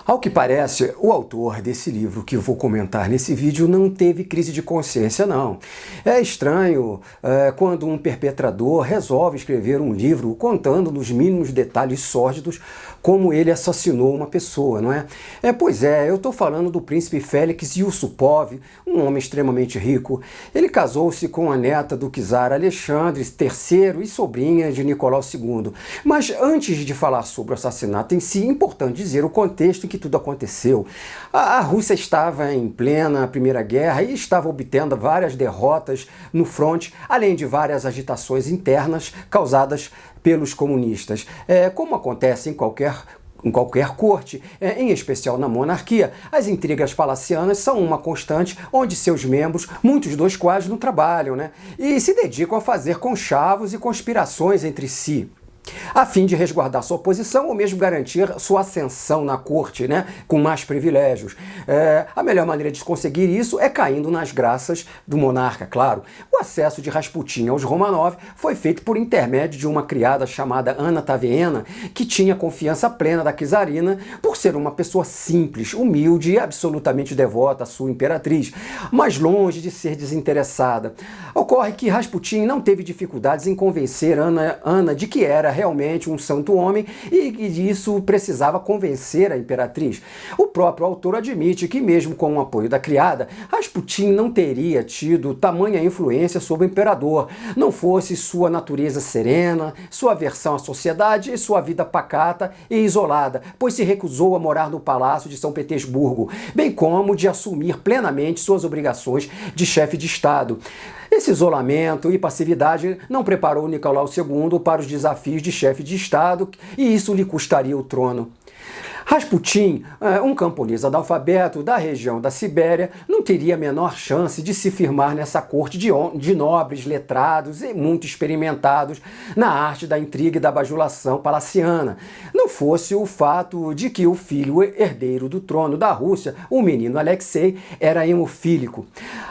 Ao que parece, o autor desse livro que eu vou comentar nesse vídeo não teve crise de consciência, não. É estranho quando um perpetrador resolve escrever um livro contando nos mínimos detalhes sórdidos como ele assassinou uma pessoa, não é? Pois é, eu estou falando do príncipe Félix Yusupov, um homem extremamente rico. Ele casou-se com a neta do czar Alexandre III e sobrinha de Nicolau II. Mas antes de falar sobre o assassinato em si, é importante dizer o contexto em que tudo aconteceu. A Rússia estava em plena Primeira Guerra e estava obtendo várias derrotas no fronte, além de várias agitações internas causadas pelos comunistas. Como acontece em qualquer corte, em especial na monarquia, as intrigas palacianas são uma constante onde seus membros, muitos dos quais não trabalham, e se dedicam a fazer conchavos e conspirações entre si, a fim de resguardar sua posição ou mesmo garantir sua ascensão na corte, com mais privilégios. A melhor maneira de conseguir isso é caindo nas graças do monarca, claro. O acesso de Rasputin aos Romanov foi feito por intermédio de uma criada chamada Anna Taveena, que tinha confiança plena da czarina por ser uma pessoa simples, humilde e absolutamente devota à sua imperatriz, mas longe de ser desinteressada. Ocorre que Rasputin não teve dificuldades em convencer Anna de que era realmente um santo homem e que disso precisava convencer a imperatriz. O próprio autor admite que, mesmo com o apoio da criada, Rasputin não teria tido tamanha influência sobre o imperador, não fosse sua natureza serena, sua aversão à sociedade e sua vida pacata e isolada, pois se recusou a morar no Palácio de São Petersburgo, bem como de assumir plenamente suas obrigações de chefe de Estado. Esse isolamento e passividade não preparou Nicolau II para os desafios de chefe de Estado e isso lhe custaria o trono. Rasputin, um camponês analfabeto da região da Sibéria, não teria a menor chance de se firmar nessa corte de nobres, letrados e muito experimentados na arte da intriga e da bajulação palaciana. Não fosse o fato de que o filho herdeiro do trono da Rússia, o menino Alexei, era hemofílico.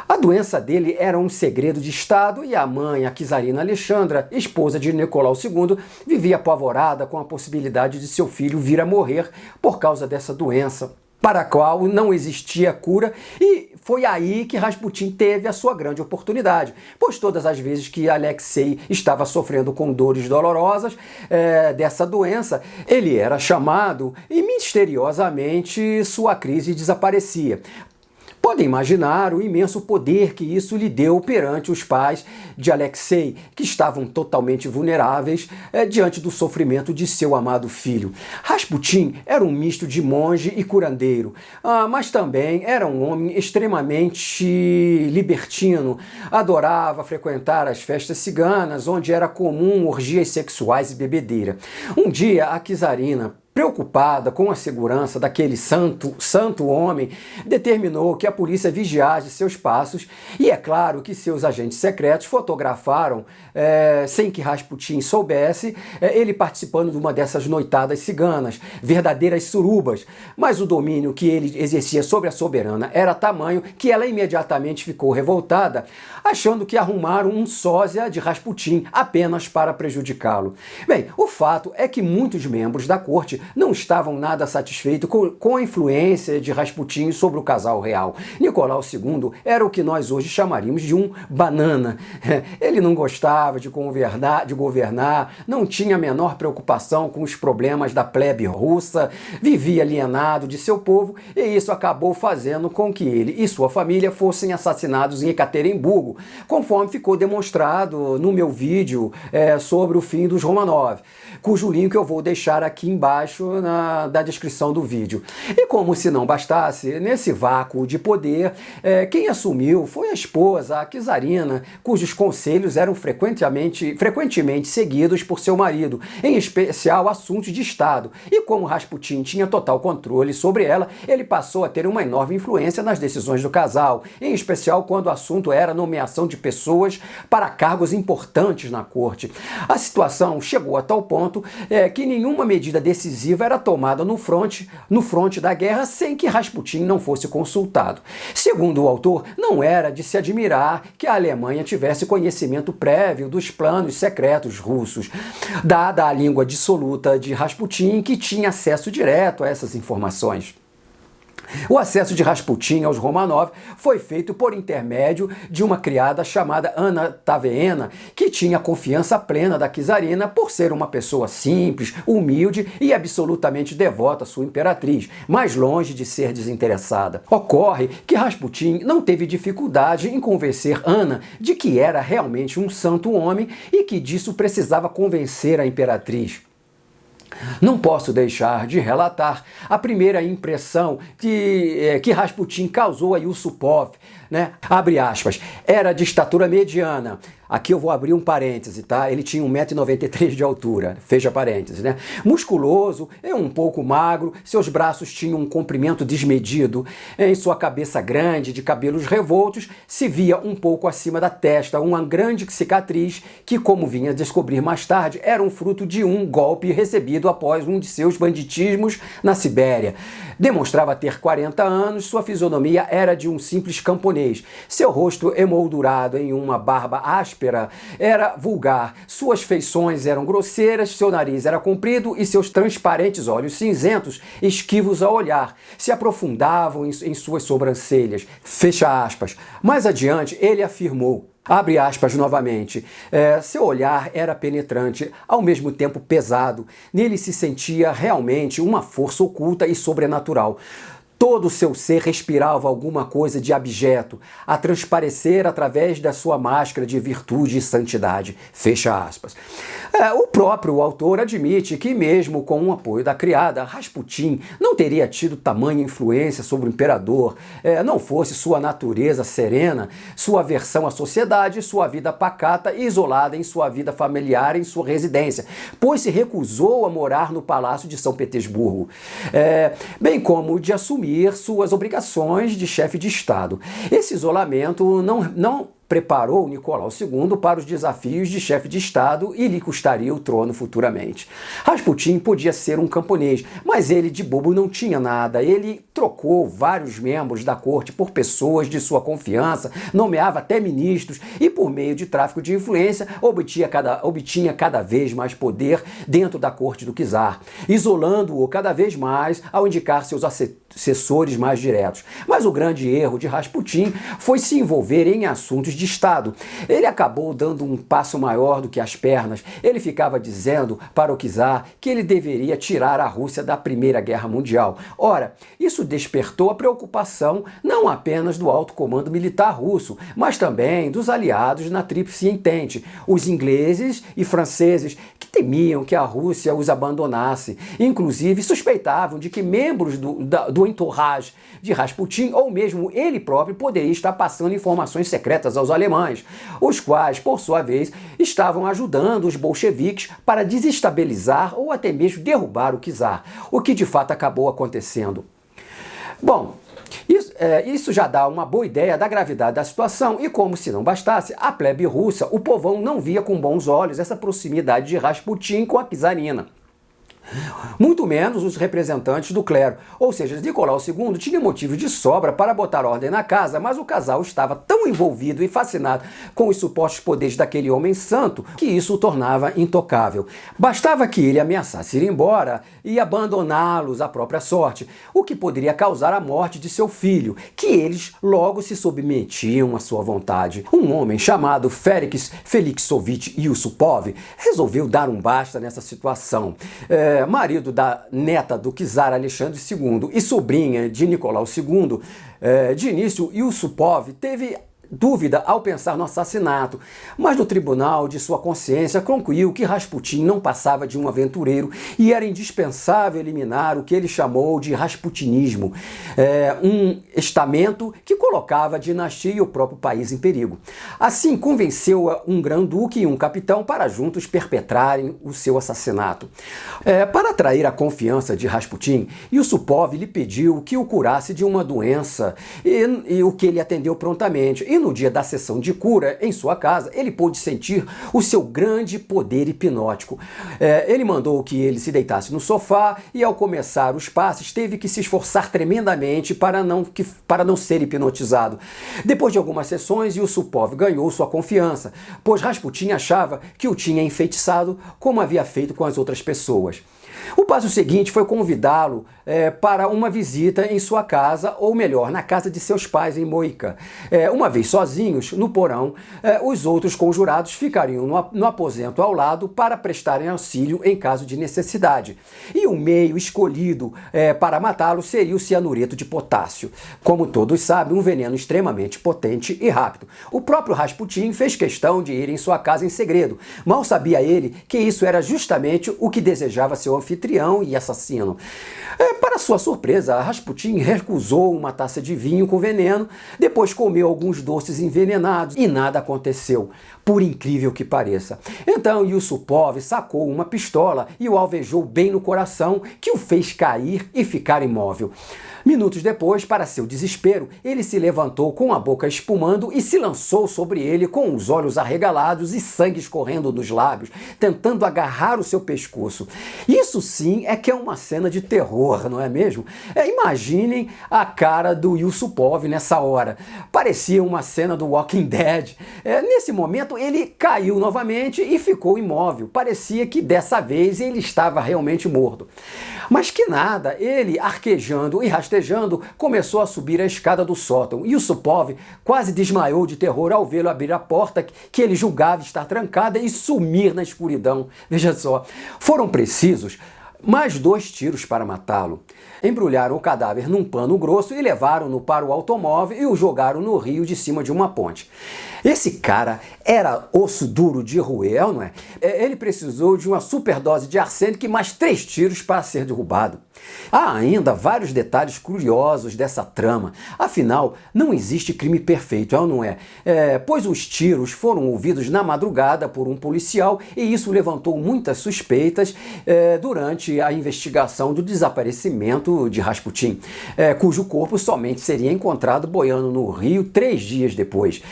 A doença dele era um segredo de Estado e a mãe, a czarina Alexandra, esposa de Nicolau II, vivia apavorada com a possibilidade de seu filho vir a morrer por causa dessa doença, para a qual não existia cura, e foi aí que Rasputin teve a sua grande oportunidade, pois todas as vezes que Alexei estava sofrendo com dores dolorosas dessa doença, ele era chamado e misteriosamente sua crise desaparecia. Podem imaginar o imenso poder que isso lhe deu perante os pais de Alexei, que estavam totalmente vulneráveis diante do sofrimento de seu amado filho. Rasputin era um misto de monge e curandeiro, mas também era um homem extremamente libertino. Adorava frequentar as festas ciganas, onde era comum orgias sexuais e bebedeira. Um dia, a czarina, preocupada com a segurança daquele santo homem, determinou que a polícia vigiasse seus passos e é claro que seus agentes secretos fotografaram, sem que Rasputin soubesse, ele participando de uma dessas noitadas ciganas, verdadeiras surubas, mas o domínio que ele exercia sobre a soberana era tamanho que ela imediatamente ficou revoltada, achando que arrumaram um sósia de Rasputin apenas para prejudicá-lo. Bem, o fato é que muitos membros da corte não estavam nada satisfeitos com a influência de Rasputin sobre o casal real. Nicolau II era o que nós hoje chamaríamos de um banana. Ele não gostava de governar, não tinha a menor preocupação com os problemas da plebe russa, vivia alienado de seu povo e isso acabou fazendo com que ele e sua família fossem assassinados em Ekaterimburgo, conforme ficou demonstrado no meu vídeo sobre o fim dos Romanov, cujo link eu vou deixar aqui embaixo da descrição do vídeo. E como se não bastasse, nesse vácuo de poder, quem assumiu foi a esposa, a czarina, cujos conselhos eram frequentemente seguidos por seu marido, em especial assuntos de Estado. E como Rasputin tinha total controle sobre ela, ele passou a ter uma enorme influência nas decisões do casal, em especial quando o assunto era a nomeação de pessoas para cargos importantes na corte. A situação chegou a tal ponto que nenhuma medida decisiva era tomada no fronte da guerra sem que Rasputin não fosse consultado. Segundo o autor, não era de se admirar que a Alemanha tivesse conhecimento prévio dos planos secretos russos, dada a língua dissoluta de Rasputin, que tinha acesso direto a essas informações. O acesso de Rasputin aos Romanov foi feito por intermédio de uma criada chamada Anna Taveena, que tinha confiança plena da czarina por ser uma pessoa simples, humilde e absolutamente devota à sua imperatriz, mas longe de ser desinteressada. Ocorre que Rasputin não teve dificuldade em convencer Anna de que era realmente um santo homem e que disso precisava convencer a imperatriz. Não posso deixar de relatar a primeira impressão que Rasputin causou a Yusupov, né? Abre aspas, era de estatura mediana. Aqui eu vou abrir um parêntese, tá? Ele tinha 1,93 m de altura, fecha parênteses, né? Musculoso, um pouco magro, seus braços tinham um comprimento desmedido, em sua cabeça grande, de cabelos revoltos, se via um pouco acima da testa, uma grande cicatriz que, como vinha descobrir mais tarde, era um fruto de um golpe recebido após um de seus banditismos na Sibéria. Demonstrava ter 40 anos, sua fisionomia era de um simples camponês. Seu rosto emoldurado em uma barba áspera era vulgar, suas feições eram grosseiras, seu nariz era comprido e seus transparentes olhos cinzentos, esquivos ao olhar, se aprofundavam em suas sobrancelhas. Fecha aspas. Mais adiante, ele afirmou, abre aspas novamente, seu olhar era penetrante, ao mesmo tempo pesado. Nele se sentia realmente uma força oculta e sobrenatural. Todo o seu ser respirava alguma coisa de abjeto, a transparecer através da sua máscara de virtude e santidade. Fecha aspas. O próprio autor admite que, mesmo com o apoio da criada, Rasputin não teria tido tamanha influência sobre o imperador, não fosse sua natureza serena, sua aversão à sociedade, sua vida pacata e isolada em sua vida familiar em sua residência, pois se recusou a morar no Palácio de São Petersburgo, bem como de assumir suas obrigações de chefe de Estado. Esse isolamento não preparou Nicolau II para os desafios de chefe de Estado e lhe custaria o trono futuramente. Rasputin podia ser um camponês, mas ele de bobo não tinha nada. Ele trocou vários membros da corte por pessoas de sua confiança, nomeava até ministros e, por meio de tráfico de influência, obtinha cada vez mais poder dentro da corte do czar, isolando-o cada vez mais ao indicar seus assessores mais diretos. Mas o grande erro de Rasputin foi se envolver em assuntos de Estado. Ele acabou dando um passo maior do que as pernas. Ele ficava dizendo para o czar que ele deveria tirar a Rússia da Primeira Guerra Mundial. Ora, isso despertou a preocupação não apenas do alto comando militar russo, mas também dos aliados na Tríplice Entente, os ingleses e franceses, que temiam que a Rússia os abandonasse. Inclusive, suspeitavam de que membros do entourage de Rasputin, ou mesmo ele próprio, poderia estar passando informações secretas aos alemães, os quais, por sua vez, estavam ajudando os bolcheviques para desestabilizar ou até mesmo derrubar o czar, o que de fato acabou acontecendo. Bom, isso já dá uma boa ideia da gravidade da situação e, como se não bastasse, a plebe russa, o povão, não via com bons olhos essa proximidade de Rasputin com a czarina. Muito menos os representantes do clero, ou seja, Nicolau II tinha motivos de sobra para botar ordem na casa, mas o casal estava tão envolvido e fascinado com os supostos poderes daquele homem santo que isso o tornava intocável. Bastava que ele ameaçasse ir embora e abandoná-los à própria sorte, o que poderia causar a morte de seu filho, que eles logo se submetiam à sua vontade. Um homem chamado Felix Felixovich Yusupov resolveu dar um basta nessa situação. Marido da neta do czar Alexandre II e sobrinha de Nicolau II, de início Yusupov teve dúvida ao pensar no assassinato, mas no tribunal de sua consciência concluiu que Rasputin não passava de um aventureiro e era indispensável eliminar o que ele chamou de rasputinismo, um estamento que colocava a dinastia e o próprio país em perigo. Assim, convenceu um grão-duque e um capitão para juntos perpetrarem o seu assassinato. Para atrair a confiança de Rasputin, Yusupov lhe pediu que o curasse de uma doença e o que ele atendeu prontamente. E no dia da sessão de cura, em sua casa, ele pôde sentir o seu grande poder hipnótico. Ele mandou que ele se deitasse no sofá e, ao começar os passes, teve que se esforçar tremendamente para não ser hipnotizado. Depois de algumas sessões, Yusupov ganhou sua confiança, pois Rasputin achava que o tinha enfeitiçado como havia feito com as outras pessoas. O passo seguinte foi convidá-lo para uma visita em sua casa, ou melhor, na casa de seus pais em Moica. Uma vez sozinhos, no porão, os outros conjurados ficariam no aposento ao lado para prestarem auxílio em caso de necessidade. E o meio escolhido para matá-lo seria o cianureto de potássio. Como todos sabem, um veneno extremamente potente e rápido. O próprio Rasputin fez questão de ir em sua casa em segredo. Mal sabia ele que isso era justamente o que desejava seu anfitrião e assassino. Para sua surpresa, Rasputin recusou uma taça de vinho com veneno, depois comeu alguns doces envenenados e nada aconteceu, por incrível que pareça. Então Yusupov sacou uma pistola e o alvejou bem no coração, que o fez cair e ficar imóvel. Minutos depois, para seu desespero, ele se levantou com a boca espumando e se lançou sobre ele com os olhos arregalados e sangue escorrendo dos lábios, tentando agarrar o seu pescoço. Isso sim é que é uma cena de terror, não é mesmo? Imaginem a cara do Yusupov nessa hora. Parecia uma cena do Walking Dead. Nesse momento, ele caiu novamente e ficou imóvel. Parecia que dessa vez ele estava realmente morto. Mas que nada, ele, arquejando e rastejando, começou a subir a escada do sótão. Yusupov quase desmaiou de terror ao vê-lo abrir a porta que ele julgava estar trancada e sumir na escuridão. Veja só, foram precisos mais 2 tiros para matá-lo. Embrulharam o cadáver num pano grosso e levaram-no para o automóvel e o jogaram no rio de cima de uma ponte. Esse cara era osso duro de roer, não é? Ele precisou de uma superdose de arsênico e mais 3 tiros para ser derrubado. Há ainda vários detalhes curiosos dessa trama. Afinal, não existe crime perfeito, não é? Pois os tiros foram ouvidos na madrugada por um policial e isso levantou muitas suspeitas durante a investigação do desaparecimento de Rasputin, cujo corpo somente seria encontrado boiando no rio 3 dias depois.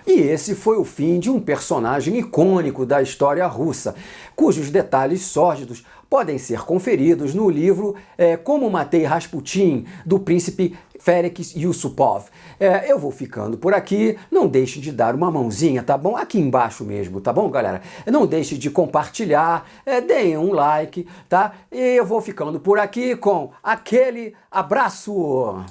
E esse foi o fim de um personagem icônico da história russa, cujos detalhes sórdidos podem ser conferidos no livro Como Matei Rasputin, do príncipe Felix Yusupov. Eu vou ficando por aqui, não deixe de dar uma mãozinha, tá bom? Aqui embaixo mesmo, tá bom, galera? Não deixe de compartilhar, deem um like, tá? E eu vou ficando por aqui com aquele abraço!